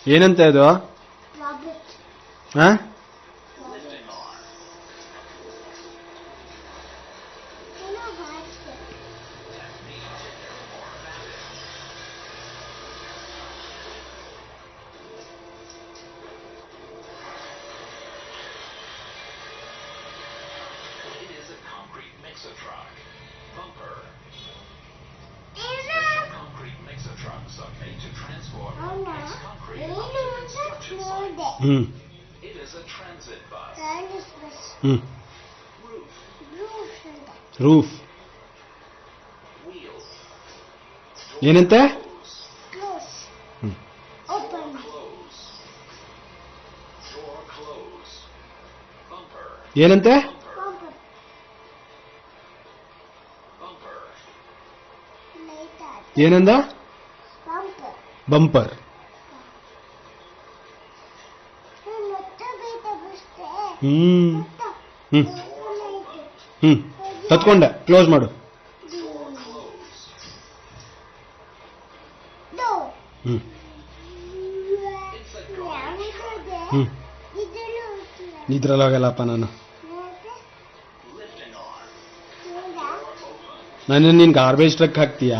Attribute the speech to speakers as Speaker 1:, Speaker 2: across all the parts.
Speaker 1: ಏನಂತ ಇದು? ಹಾ, ಹ್ಮ್ ಹ್ಮ್ ರೂಫ್ ಏನಂತೆ? ಹ್ಮ್ ಏನಂತೆ? ಏನಂದ? ಬಂಪರ್. ಹ್ಮ್ ಹ್ಮ್ ಹ್ಮ್ ಹತ್ಕೊಂಡೆ. ಕ್ಲೋಸ್ ಮಾಡು. ಹ್ಮ್ ಹ್ಮ್ ಇದ್ರಲ್ಲಿ ಹೋಗಲ್ಲಪ್ಪ ನಾನು. ನೀನ್ ಗಾರ್ಬೇಜ್ ಟ್ರಕ್ ಹಾಕ್ತೀಯಾ?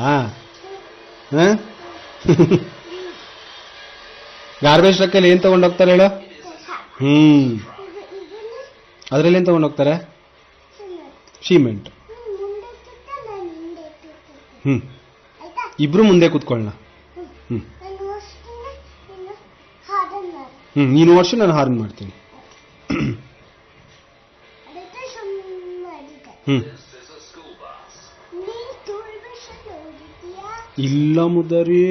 Speaker 1: ಗಾರ್ಬೇಜ್ ಟ್ರಕ್ಕಲ್ಲಿ ಏನ್ ತಗೊಂಡೋಗ್ತಾರೆ ಹೇಳು? ಹ್ಮ್ ಅದ್ರಲ್ಲಿ ಏನ್ ತಗೊಂಡೋಗ್ತಾರೆ? ಸಿಮೆಂಟ್. ಹ್ಮ್ ಇಬ್ರು ಮುಂದೆ ಕೂತ್ಕೊಳ್ಳೋಣ. ಹ್ಮ್ ಹ್ಮ್ ನೀನು ವರ್ಷ ನಾನು ಹಾರ್ನ್ ಮಾಡ್ತೀನಿ. ಹ್ಮ್ ಇಲ್ಲ ಮುದ್ದರಿ,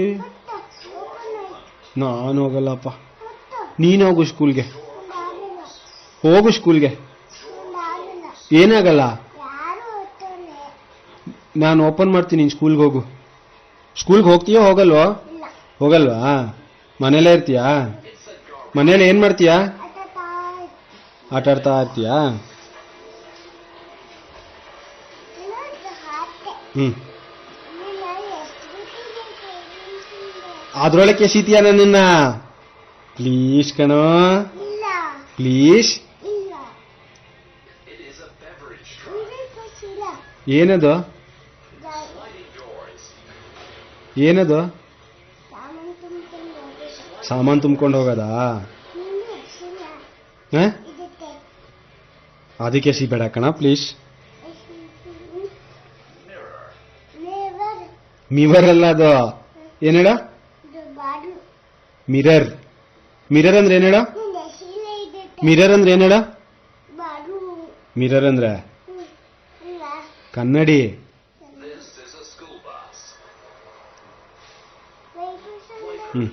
Speaker 1: ನಾನು ಹೋಗಲ್ಲಪ್ಪ. ನೀನು ಹೋಗು ಸ್ಕೂಲ್ಗೆ. ಹೋಗು ಸ್ಕೂಲ್ಗೆ. ಏನಾಗಲ್ಲ, ನಾನು ಓಪನ್ ಮಾಡ್ತೀನಿ. ನೀನು ಸ್ಕೂಲ್ಗೆ ಹೋಗು. ಸ್ಕೂಲ್ಗೆ ಹೋಗ್ತೀಯೋ ಹೋಗಲ್ವೋ? ಹೋಗಲ್ವಾ? ಮನೇಲೇ ಇರ್ತೀಯಾ? ಮನೇಲಿ ಏನ್ ಮಾಡ್ತೀಯಾ? ಆಟ ಆಡ್ತಾ ಇರ್ತೀಯಾ? ಹ್ಮ್ ಅದ್ರೊಳಗೆ ಎಸಿತೀಯ ನನ್ನನ್ನ? ಪ್ಲೀಸ್ ಕಣೋ, ಪ್ಲೀಸ್. ಏನದು? ಏನದು? ಸಾಮಾನು ತುಂಬ್ಕೊಂಡು ಹೋಗೋದಾ? ಅದಕ್ಕೆ ಎಸಿಬೇಡ ಕಣ ಪ್ಲೀಸ್. ಮಿವರ್ ಅಲ್ಲ ಅದು. ಏನ್ ಹೇಳ? ಮಿರರ್. ಮಿರರ್ ಅಂದ್ರೆ ಏನ್ ಹೇಳ? ಮಿರರ್ ಅಂದ್ರೆ ಏನ್ ಹೇಳ? ಮಿರರ್ ಅಂದ್ರೆ ಕನ್ನಡಿ. ಹ್ಮ್